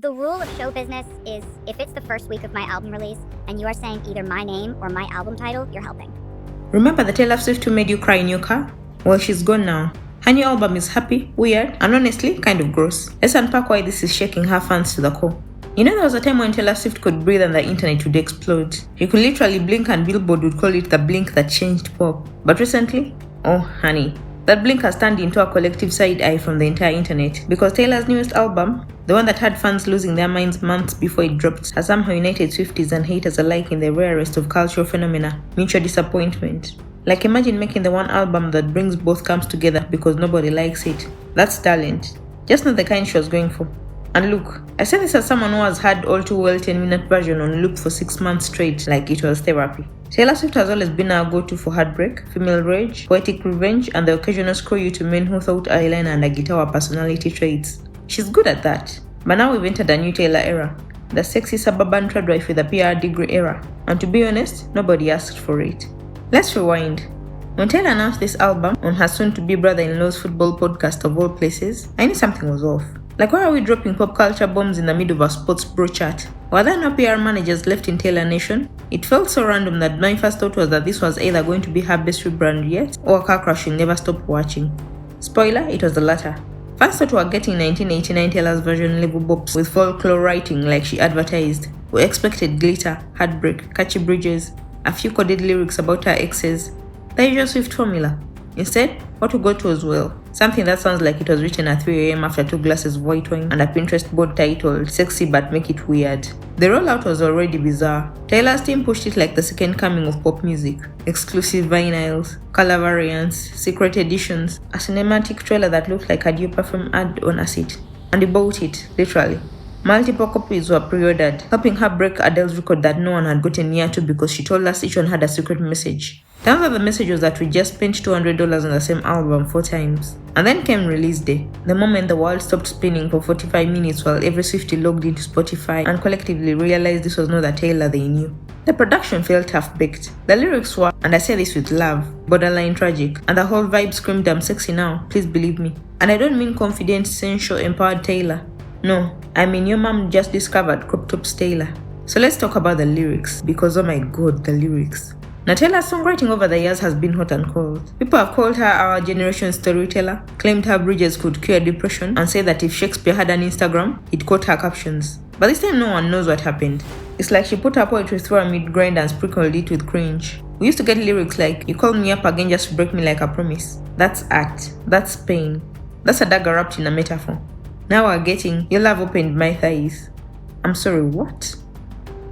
The rule of show business is if it's the first week of my album release and you are saying either my name or my album title, you're helping. Remember the Taylor Swift who made you cry in your car? Well, she's gone now. Her new album is happy, weird, and honestly, kind of gross. Let's unpack why this is shaking her fans to the core. You know, there was a time when Taylor Swift could breathe and the internet would explode. You could literally blink and Billboard would call it the blink that changed pop. But recently, oh honey, that blink has turned into a collective side eye from the entire internet because Taylor's newest album, the one that had fans losing their minds months before it dropped, has somehow united Swifties and haters alike in the rarest of cultural phenomena, mutual disappointment. Like imagine making the one album that brings both camps together because nobody likes it. That's talent. Just not the kind she was going for. And look, I say this as someone who has had all too well 10-minute version on loop for 6 months straight like it was therapy. Taylor Swift has always been our go-to for heartbreak, female rage, poetic revenge, and the occasional screw you to men who thought eyeliner and a guitar were personality traits. She's good at that. But now we've entered a new Taylor era. The sexy suburban tradwife with a PR degree era. And to be honest, nobody asked for it. Let's rewind. When Taylor announced this album on her soon-to-be brother-in-law's football podcast of all places, I knew something was off. Like, why are we dropping pop culture bombs in the middle of a sports bro chat? Were there no PR managers left in Taylor Nation? It felt so random that my first thought was that this was either going to be her best rebrand yet, or a car crash she'll never stop watching. Spoiler, it was the latter. Fans thought we were getting 1989 Taylor's version level bops with folklore writing like she advertised. We expected glitter, heartbreak, catchy bridges, a few coded lyrics about her exes, the usual Swift formula. Instead, what we got was, well, something that sounds like it was written at 3 a.m. after 2 glasses of white wine and a Pinterest board titled Sexy But Make It Weird. The rollout was already bizarre. Taylor's team pushed it like the second coming of pop music. Exclusive vinyls, color variants, secret editions, a cinematic trailer that looked like a Dior perfume ad on acid. And he bought it, literally. Multiple copies were pre-ordered, helping her break Adele's record that no one had gotten near to because she told us each one had a secret message. Turns out the message was that we just spent $200 on the same album 4 times. And then came release day, the moment the world stopped spinning for 45 minutes while every Swiftie logged into Spotify and collectively realized this was not the Taylor they knew. The production felt half-baked. The lyrics were, and I say this with love, borderline tragic, and the whole vibe screamed I'm sexy now, please believe me. And I don't mean confident, sensual, empowered Taylor. No, I mean your mom just discovered crop tops Taylor. So let's talk about the lyrics, because oh my god, the lyrics. Now Taylor's songwriting over the years has been hot and cold. People have called her our generation storyteller, claimed her bridges could cure depression, and said that if Shakespeare had an Instagram, he'd quote her captions. But this time no one knows what happened. It's like she put her poetry through a mid-grind and sprinkled it with cringe. We used to get lyrics like, you call me up again just to break me like a promise. That's art. That's pain. That's a dagger wrapped in a metaphor. Now we're getting, your love opened my thighs. I'm sorry, what?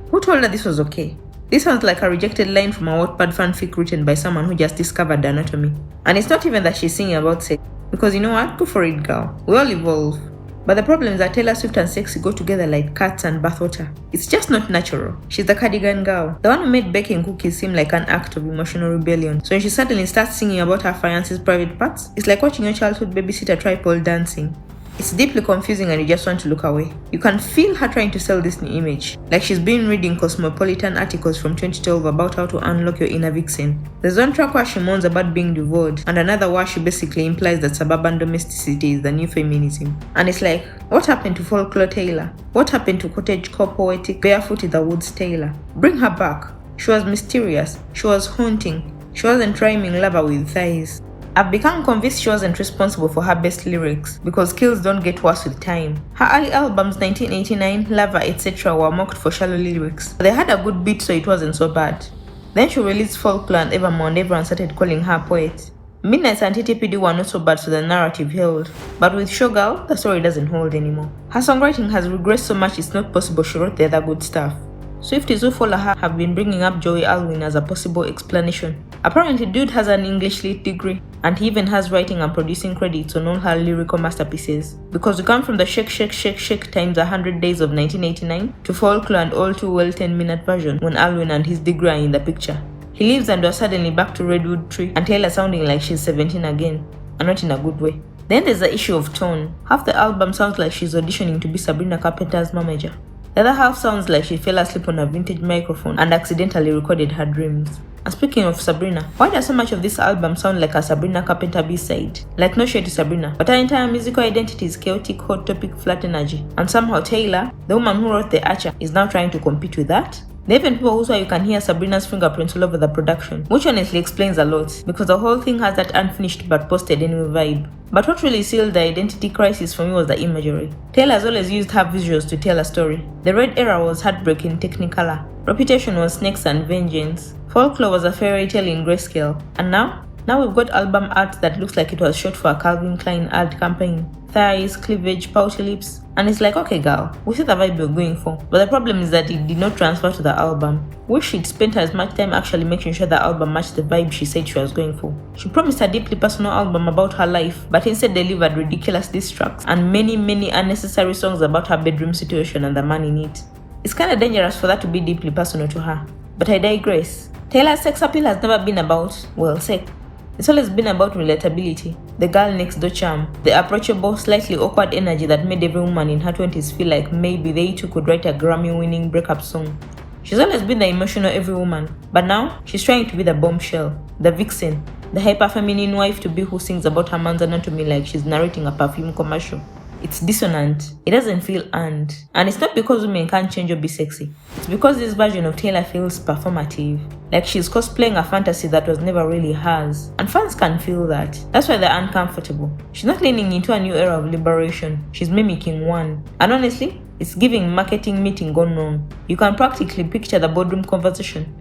Who told her this was okay? This sounds like a rejected line from a Wattpad fanfic written by someone who just discovered anatomy. And it's not even that she's singing about sex. Because you know what? Go for it, girl. We all evolve. But the problem is that Taylor Swift and sexy go together like cats and bathwater. It's just not natural. She's the cardigan girl. The one who made baking cookies seem like an act of emotional rebellion. So when she suddenly starts singing about her fiance's private parts, it's like watching your childhood babysitter try pole dancing. It's deeply confusing and you just want to look away. You can feel her trying to sell this new image, like she's been reading cosmopolitan articles from 2012 about how to unlock your inner vixen. There's one track where she moans about being devoured, and another where she basically implies that suburban domesticity is the new feminism. And it's like, what happened to folklore Taylor? What happened to cottagecore poetic, barefoot in the woods Taylor? Bring her back. She was mysterious. She was haunting. She wasn't rhyming lover with thighs. I've become convinced she wasn't responsible for her best lyrics because skills don't get worse with time. Her early albums 1989, Lover, etc. were mocked for shallow lyrics. They had a good beat so it wasn't so bad. Then she released Folklore and Evermore and everyone started calling her a poet. Midnights and TTPD were not so bad so the narrative held. But with Showgirl, the story doesn't hold anymore. Her songwriting has regressed so much it's not possible she wrote the other good stuff. Swifties who follow her have been bringing up Joey Alwyn as a possible explanation. Apparently dude has an English lit degree and he even has writing and producing credits on all her lyrical masterpieces. Because we come from the shake shake shake shake times 100 days of 1989 to folklore and all too well 10-minute version when Alwyn and his degree are in the picture. He leaves and we're suddenly back to Redwood Tree and Taylor sounding like she's 17 again, and not in a good way. Then there's the issue of tone. Half the album sounds like she's auditioning to be Sabrina Carpenter's manager. The other half sounds like she fell asleep on a vintage microphone and accidentally recorded her dreams. And speaking of Sabrina, why does so much of this album sound like a Sabrina Carpenter B-side? Like, no shade to Sabrina, but her entire musical identity is chaotic, hot topic, flat energy. And somehow Taylor, the woman who wrote The Archer, is now trying to compete with that? There are even people who swear you can hear Sabrina's fingerprints all over the production, which honestly explains a lot, because the whole thing has that unfinished but posted anyway vibe. But what really sealed the identity crisis for me was the imagery. Taylor has always used her visuals to tell a story. The Red Era was heartbreak in Technicolor. Reputation was snakes and vengeance. Folklore was a fairy tale in grayscale. And now we've got album art that looks like it was shot for a Calvin Klein ad campaign. Thighs, cleavage, pouty lips. And it's like, okay girl, we see the vibe you're going for. But the problem is that it did not transfer to the album. Wish she'd spent as much time actually making sure the album matched the vibe she said she was going for. She promised a deeply personal album about her life, but instead delivered ridiculous diss tracks and many unnecessary songs about her bedroom situation and the man in it. It's kinda dangerous for that to be deeply personal to her. But I digress. Taylor's sex appeal has never been about, well, sex. It's always been about relatability, the girl next door charm, the approachable, slightly awkward energy that made every woman in her 20s feel like maybe they too could write a Grammy-winning breakup song. She's always been the emotional every woman, but now she's trying to be the bombshell, the vixen, the hyper-feminine wife-to-be who sings about her man's anatomy like she's narrating a perfume commercial. It's dissonant. It doesn't feel earned. And it's not because women can't change or be sexy. It's because this version of Taylor feels performative. Like she's cosplaying a fantasy that was never really hers. And fans can feel that. That's why they're uncomfortable. She's not leaning into a new era of liberation. She's mimicking one. And honestly, it's giving marketing meeting gone wrong. You can practically picture the boardroom conversation.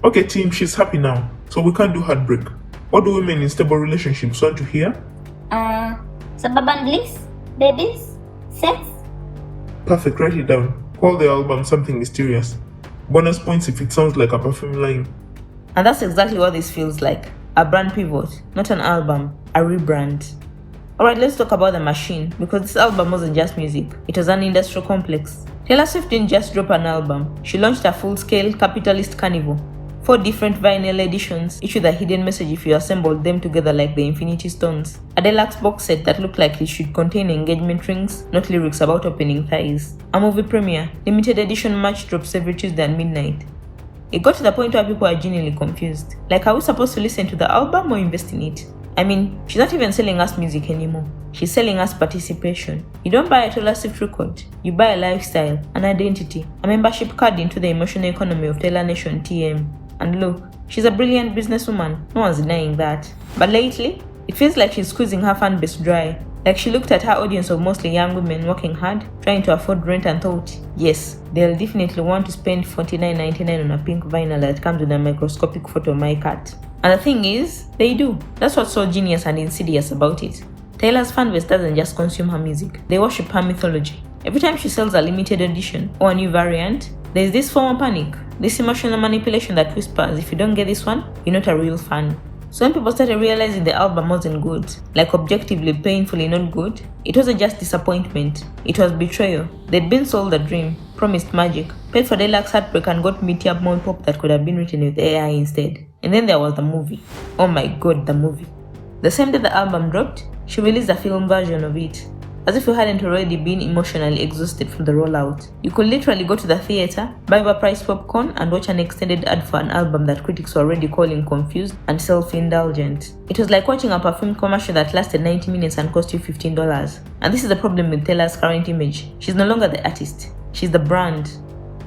Okay team, she's happy now. So we can't do heartbreak. What do women in stable relationships want to hear? Suburban bliss? Babies? Sex? Perfect, write it down. Call the album something mysterious. Bonus points if it sounds like a perfume line. And that's exactly what this feels like. A brand pivot, not an album, a rebrand. Alright, let's talk about the machine, because this album wasn't just music, it was an industrial complex. Taylor Swift didn't just drop an album, she launched a full-scale capitalist carnival. 4 different vinyl editions, each with a hidden message if you assembled them together like the Infinity Stones. A deluxe box set that looked like it should contain engagement rings, not lyrics about opening thighs. A movie premiere, limited edition merch drops every Tuesday at midnight. It got to the point where people are genuinely confused. Like, are we supposed to listen to the album or invest in it? I mean, she's not even selling us music anymore. She's selling us participation. You don't buy a Taylor Swift record. You buy a lifestyle, an identity, a membership card into the emotional economy of Taylor Nation TM. And look, she's a brilliant businesswoman, no one's denying that. But lately, it feels like she's squeezing her fan base dry. Like she looked at her audience of mostly young women working hard, trying to afford rent and thought, yes, they'll definitely want to spend $49.99 on a pink vinyl that comes with a microscopic photo of my cat. And the thing is, they do. That's what's so genius and insidious about it. Taylor's fan base doesn't just consume her music, they worship her mythology. Every time she sells a limited edition or a new variant, there's this form of panic, this emotional manipulation that whispers, if you don't get this one, you're not a real fan. So when people started realizing the album wasn't good, like objectively, painfully not good, it wasn't just disappointment, it was betrayal. They'd been sold a dream, promised magic, paid for deluxe heartbreak and got meaty-up more pop that could have been written with AI instead. And then there was the movie. Oh my god, the movie. The same day the album dropped, she released a film version of it. As if you hadn't already been emotionally exhausted from the rollout. You could literally go to the theater, buy overpriced popcorn, and watch an extended ad for an album that critics were already calling confused and self-indulgent. It was like watching a perfume commercial that lasted 90 minutes and cost you $15. And this is the problem with Taylor's current image. She's no longer the artist. She's the brand.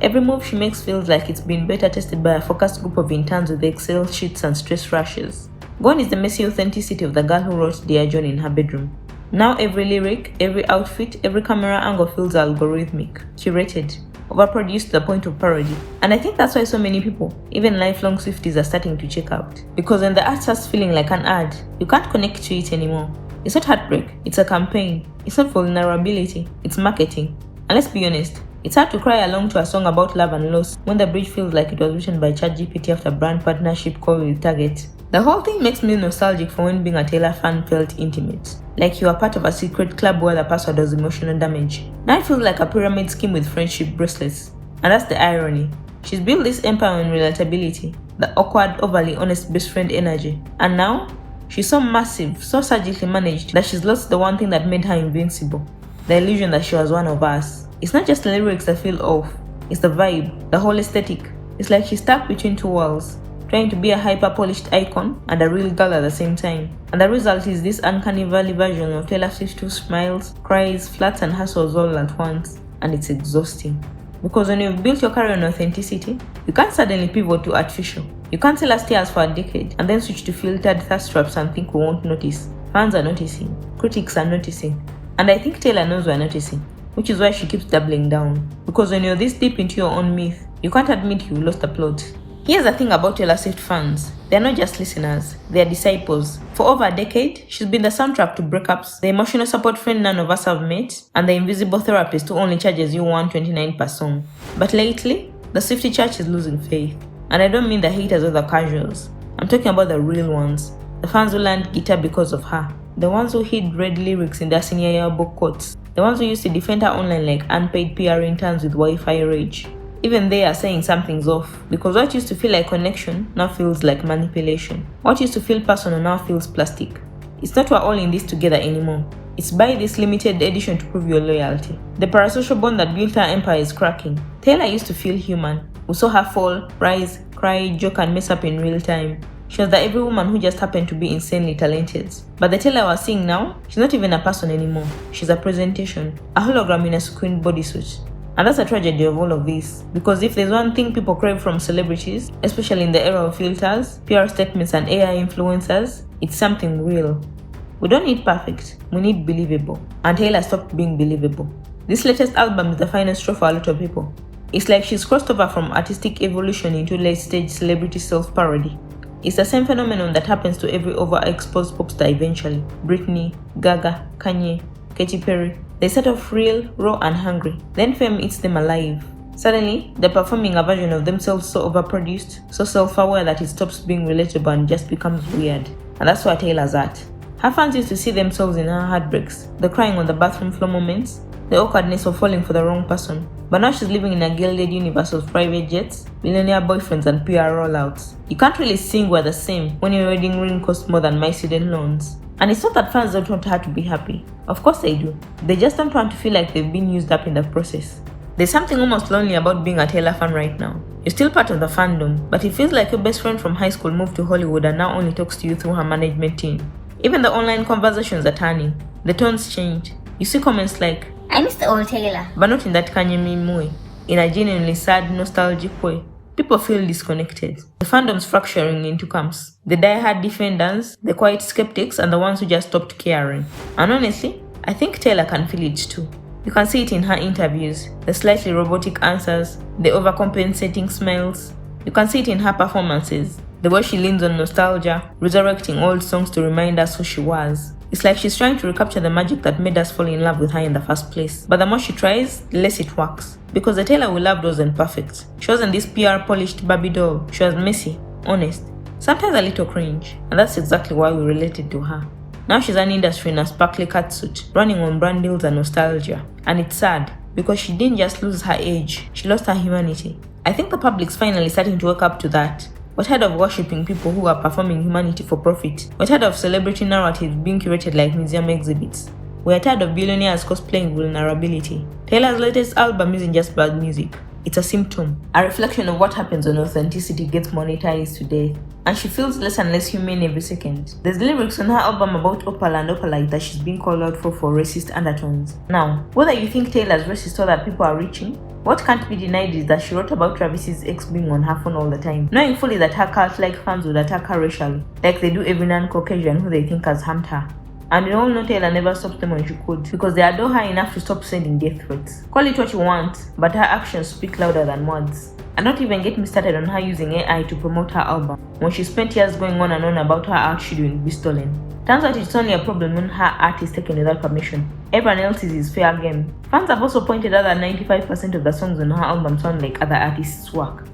Every move she makes feels like it's been beta tested by a focused group of interns with Excel sheets and stress rashes. Gone is the messy authenticity of the girl who wrote Dear John in her bedroom. Now every lyric, every outfit, every camera angle feels algorithmic, curated, overproduced to the point of parody. And I think that's why so many people, even lifelong Swifties, are starting to check out. Because when the art starts feeling like an ad, you can't connect to it anymore. It's not heartbreak, it's a campaign. It's not vulnerability, it's marketing. And let's be honest, it's hard to cry along to a song about love and loss when the bridge feels like it was written by ChatGPT after brand partnership call with Target. The whole thing makes me nostalgic for when being a Taylor fan felt intimate. Like you were part of a secret club where the password was emotional damage. Now it feels like a pyramid scheme with friendship bracelets. And that's the irony. She's built this empire on relatability, the awkward, overly honest best friend energy. And now, she's so massive, so surgically managed that she's lost the one thing that made her invincible. The illusion that she was one of us. It's not just the lyrics that feel off, it's the vibe, the whole aesthetic. It's like she's stuck between two worlds. trying to be a hyper-polished icon and a real girl at the same time. And the result is this uncanny valley version of Taylor Swift who smiles, cries, flirts and hustles all at once. And it's exhausting. Because when you've built your career on authenticity, you can't suddenly pivot to artificial. You can't tell us tears for a decade and then switch to filtered thirst traps and think we won't notice. Fans are noticing. Critics are noticing. And I think Taylor knows we're noticing, which is why she keeps doubling down. Because when you're this deep into your own myth, you can't admit you lost the plot. Here's the thing about Taylor Swift fans. They're not just listeners, they're disciples. For over a decade, she's been the soundtrack to breakups, the emotional support friend none of us have met, and the invisible therapist who only charges you $129 per song. But lately, the Swiftie church is losing faith. And I don't mean the haters or the casuals. I'm talking about the real ones. The fans who learned guitar because of her. The ones who hid red lyrics in their senior year book quotes. The ones who used to defend her online like unpaid PR interns with Wi-Fi rage. Even they are saying something's off, because what used to feel like connection now feels like manipulation. What used to feel personal now feels plastic. It's not we're all in this together anymore. It's buy this limited edition to prove your loyalty. The parasocial bond that built her empire is cracking. Taylor used to feel human. We saw her fall, rise, cry, joke and mess up in real time. She was the every woman who just happened to be insanely talented. But the Taylor we're seeing now, she's not even a person anymore. She's a presentation, a hologram in a sequined bodysuit. And that's a tragedy of all of this, because if there's one thing people crave from celebrities, especially in the era of filters, PR statements and AI influencers, it's something real. We don't need perfect, we need believable. And Taylor stopped being believable. This latest album is the final straw for a lot of people. It's like she's crossed over from artistic evolution into late-stage celebrity self-parody. It's the same phenomenon that happens to every overexposed pop star eventually. Britney, Gaga, Kanye, Katy Perry. They start off real, raw and hungry. Then fame eats them alive. Suddenly, they're performing a version of themselves so overproduced, so self-aware that it stops being relatable and just becomes weird. And that's where Taylor's at. Her fans used to see themselves in her heartbreaks, the crying on the bathroom floor moments, the awkwardness of falling for the wrong person. But now she's living in a gilded universe of private jets, billionaire boyfriends and PR rollouts. You can't really sing we're the same when your wedding ring costs more than my student loans. And it's not that fans don't want her to be happy. Of course they do. They just don't want to feel like they've been used up in the process. There's something almost lonely about being a Taylor fan right now. You're still part of the fandom, but it feels like your best friend from high school moved to Hollywood and now only talks to you through her management team. Even the online conversations are turning. The tones change. You see comments like, I miss the old Taylor. But not in that Kanye meme way. In a genuinely sad, nostalgic way. People feel disconnected. The fandom's fracturing into camps. The die-hard defenders, the quiet skeptics, and the ones who just stopped caring. And honestly, I think Taylor can feel it too. You can see it in her interviews, the slightly robotic answers, the overcompensating smiles. You can see it in her performances, the way she leans on nostalgia, resurrecting old songs to remind us who she was. It's like she's trying to recapture the magic that made us fall in love with her in the first place. But the more she tries, the less it works. Because the Taylor we loved wasn't perfect. She wasn't this PR polished Barbie doll. She was messy, honest, sometimes a little cringe. And that's exactly why we related to her. Now she's an industry in a sparkly catsuit, running on brand deals and nostalgia. And it's sad, because she didn't just lose her age, she lost her humanity. I think the public's finally starting to wake up to that. We're tired of worshipping people who are performing humanity for profit. We're tired of celebrity narratives being curated like museum exhibits. We're tired of billionaires cosplaying vulnerability. Taylor's latest album isn't just bad music. It's a symptom, a reflection of what happens when authenticity gets monetized today. And she feels less and less human every second. There's lyrics on her album about Opal and Opalite that she's being called out for racist undertones. Now, whether you think Taylor's racist or that people are reaching, what can't be denied is that she wrote about Travis's ex being on her phone all the time, knowing fully that her cult-like fans would attack her racially, like they do every non-Caucasian who they think has harmed her. And we all know Taylor never stopped them when she could, because they adore her enough to stop sending death threats. Call it what you want, but her actions speak louder than words. And not even get me started on her using AI to promote her album, when she spent years going on and on about her art schedule be stolen. Turns out it's only a problem when her art is taken without permission. Everyone else's is fair game. Fans have also pointed out that 95% of the songs on her album sound like other artists' work.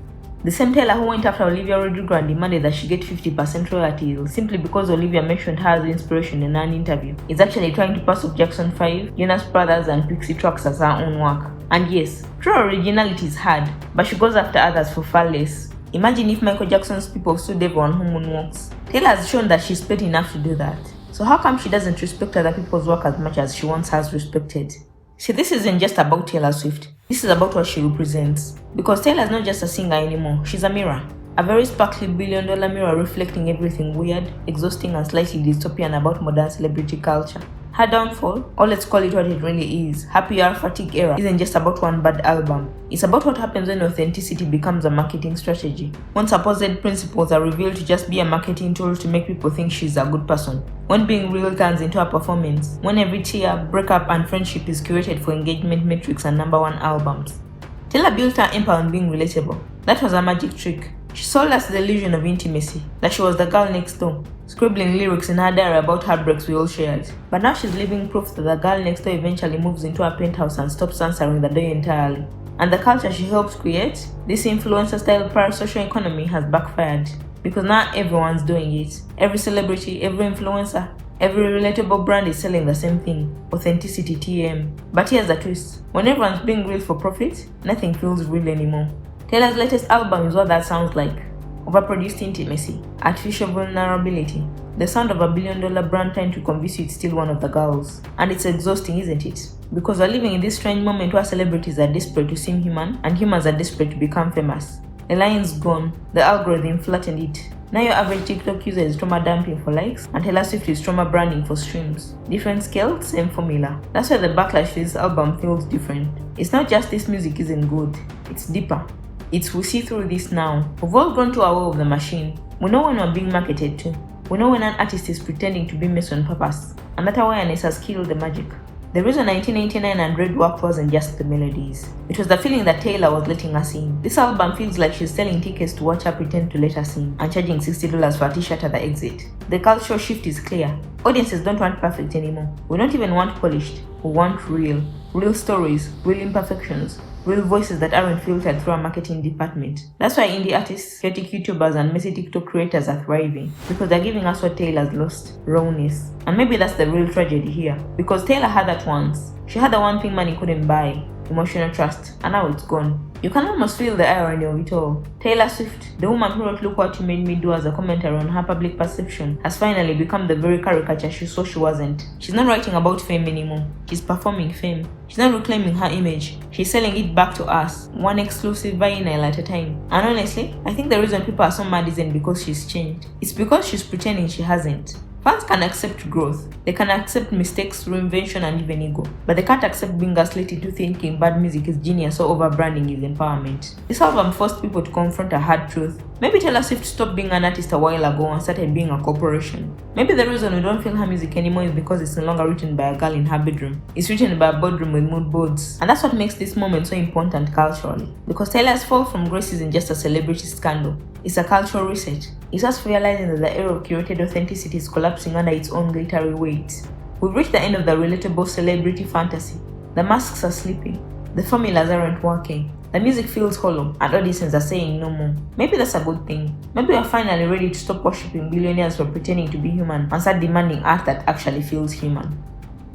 The same Taylor who went after Olivia Rodrigo and demanded that she get 50% royalties simply because Olivia mentioned her as inspiration in an interview is actually trying to pass off Jackson 5, Jonas Brothers and Pixie Tracks as her own work. And yes, true originality is hard, but she goes after others for far less. Imagine if Michael Jackson's people sued everyone who moonwalks. Taylor has shown that she's paid enough to do that. So how come she doesn't respect other people's work as much as she once has respected? See, this isn't just about Taylor Swift. This is about what she represents. Because Taylor's not just a singer anymore, she's a mirror. A very sparkly billion-dollar mirror reflecting everything weird, exhausting, and slightly dystopian about modern celebrity culture. Her downfall, or let's call it what it really is, Happy Hour Fatigue Era, isn't just about one bad album. It's about what happens when authenticity becomes a marketing strategy. When supposed principles are revealed to just be a marketing tool to make people think she's a good person. When being real turns into a performance. When every tear, breakup, and friendship is curated for engagement metrics and #1 albums. Taylor built her empire on being relatable. That was her magic trick. She sold us the illusion of intimacy, that she was the girl next door, scribbling lyrics in her diary about heartbreaks we all shared. But now she's living proof that the girl next door eventually moves into a penthouse and stops answering the door entirely. And the culture she helped create, this influencer-style parasocial economy, has backfired. Because now everyone's doing it. Every celebrity, every influencer, every relatable brand is selling the same thing, authenticity TM. But here's the twist. When everyone's being real for profit, nothing feels real anymore. Taylor's latest album is what that sounds like. Overproduced intimacy, artificial vulnerability, the sound of a billion-dollar brand trying to convince you it's still one of the girls. And it's exhausting, isn't it? Because we're living in this strange moment where celebrities are desperate to seem human, and humans are desperate to become famous. The line's gone, the algorithm flattened it. Now your average TikTok user is trauma dumping for likes, and Taylor Swift is trauma branding for streams. Different scale, same formula. That's why the backlash to this album feels different. It's not just this music isn't good, it's deeper. It's we see through this now. We've all grown to our way of the machine. We know when we're being marketed to. We know when an artist is pretending to be mess on purpose. And that awareness has killed the magic. The reason 1989 and Red worked wasn't just the melodies. It was the feeling that Taylor was letting us in. This album feels like she's selling tickets to watch her pretend to let us in and charging $60 for a t-shirt at the exit. The cultural shift is clear. Audiences don't want perfect anymore. We don't even want polished. We want real. Real stories, real imperfections, real voices that aren't filtered through a marketing department. That's why indie artists, chaotic YouTubers, and messy TikTok creators are thriving, because they're giving us what Taylor's lost, rawness. And maybe that's the real tragedy here, because Taylor had that once. She had the one thing money couldn't buy, emotional trust, and now it's gone. You can almost feel the irony of it all. Taylor Swift, the woman who wrote Look What You Made Me Do as a commentary on her public perception, has finally become the very caricature she saw she wasn't. She's not writing about fame anymore. She's performing fame. She's not reclaiming her image. She's selling it back to us, one exclusive vinyl at a time. And honestly, I think the reason people are so mad isn't because she's changed. It's because she's pretending she hasn't. Fans can accept growth, they can accept mistakes, reinvention, and even ego, but they can't accept being gaslit into thinking bad music is genius or over-branding is empowerment. This album forced people to confront a hard truth. Maybe Taylor Swift stopped being an artist a while ago and started being a corporation. Maybe the reason we don't feel her music anymore is because it's no longer written by a girl in her bedroom. It's written by a boardroom with mood boards. And that's what makes this moment so important culturally. Because Taylor's fall from grace isn't just a celebrity scandal. It's a cultural reset. It's us realizing that the era of curated authenticity is collapsing under its own glittery weight. We've reached the end of the relatable celebrity fantasy. The masks are slipping. The formulas aren't working. The music feels hollow, and audiences are saying no more. Maybe that's a good thing. Maybe we're finally ready to stop worshipping billionaires for pretending to be human and start demanding art that actually feels human.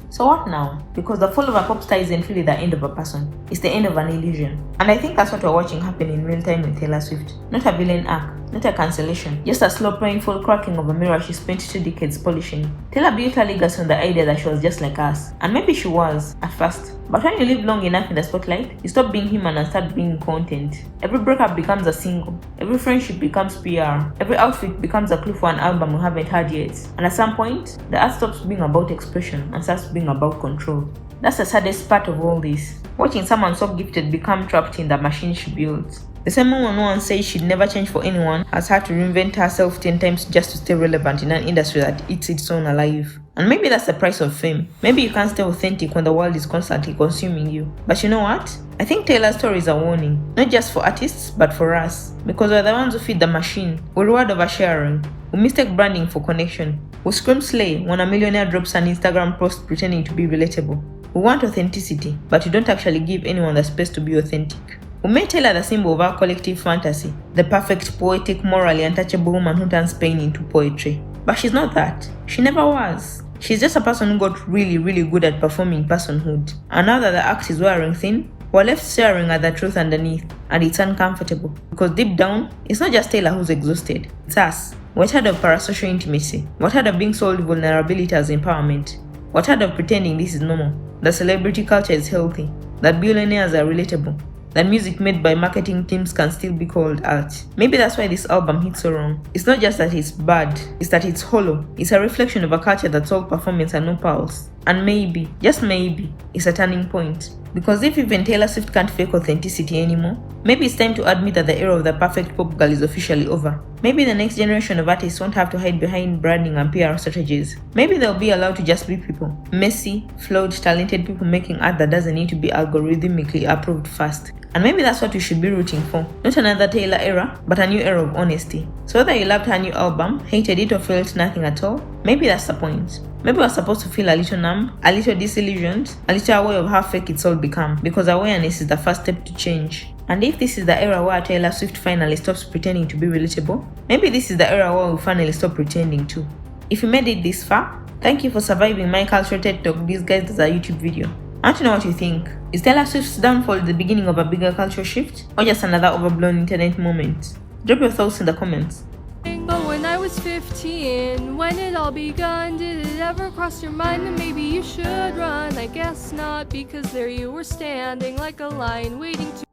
So what now? Because the fall of a pop star isn't really the end of a person, it's the end of an illusion. And I think that's what we're watching happen in real time with Taylor Swift. Not a villain arc, not a cancellation, just a slow painful cracking of a mirror she spent 2 decades polishing. Taylor built her legacy on the idea that she was just like us. And maybe she was, at first. But when you live long enough in the spotlight, you stop being human and start being content. Every breakup becomes a single. Every friendship becomes PR. Every outfit becomes a clue for an album we haven't heard yet. And at some point, the art stops being about expression and starts being about control. That's the saddest part of all this. Watching someone so gifted become trapped in the machine she built. The same woman who once said she'd never change for anyone has had to reinvent herself 10 times just to stay relevant in an industry that eats its own alive. And maybe that's the price of fame. Maybe you can't stay authentic when the world is constantly consuming you. But you know what? I think Taylor's story is a warning. Not just for artists, but for us. Because we're the ones who feed the machine. We reward oversharing. We mistake branding for connection. We scream slay when a millionaire drops an Instagram post pretending to be relatable. We want authenticity, but you don't actually give anyone the space to be authentic. We made Taylor the symbol of our collective fantasy, the perfect, poetic, morally untouchable woman who turns pain into poetry. But she's not that. She never was. She's just a person who got really, really good at performing personhood. And now that the act is wearing thin, we're left staring at the truth underneath, and it's uncomfortable. Because deep down, it's not just Taylor who's exhausted, it's us. We're tired of parasocial intimacy. We're tired of being sold vulnerability as empowerment. We're tired of pretending this is normal, that celebrity culture is healthy, that billionaires are relatable. that music made by marketing teams can still be called art. Maybe that's why this album hits so wrong. It's not just that it's bad, it's that it's hollow. It's a reflection of a culture that's all performance and no pulse. And maybe, just maybe, it's a turning point. Because if even Taylor Swift can't fake authenticity anymore, maybe it's time to admit that the era of the perfect pop girl is officially over. Maybe the next generation of artists won't have to hide behind branding and PR strategies. Maybe they'll be allowed to just be people. Messy, flawed, talented people making art that doesn't need to be algorithmically approved fast. And maybe that's what we should be rooting for. Not another Taylor era, but a new era of honesty. So whether you loved her new album, hated it, or felt nothing at all, maybe that's the point. Maybe we're supposed to feel a little numb, a little disillusioned, a little aware of how fake it's all become, because awareness is the first step to change. And if this is the era where Taylor Swift finally stops pretending to be relatable, maybe this is the era where we finally stop pretending too. If you made it this far, thank you for surviving my cultural TED Talk disguised as a YouTube video. I want to know what you think. Is Taylor Swift's downfall the beginning of a bigger cultural shift, or just another overblown internet moment? Drop your thoughts in the comments. But when I was 15, when it all begun, did it ever cross your mind that maybe you should run? I guess not, because there you were standing like a lion waiting to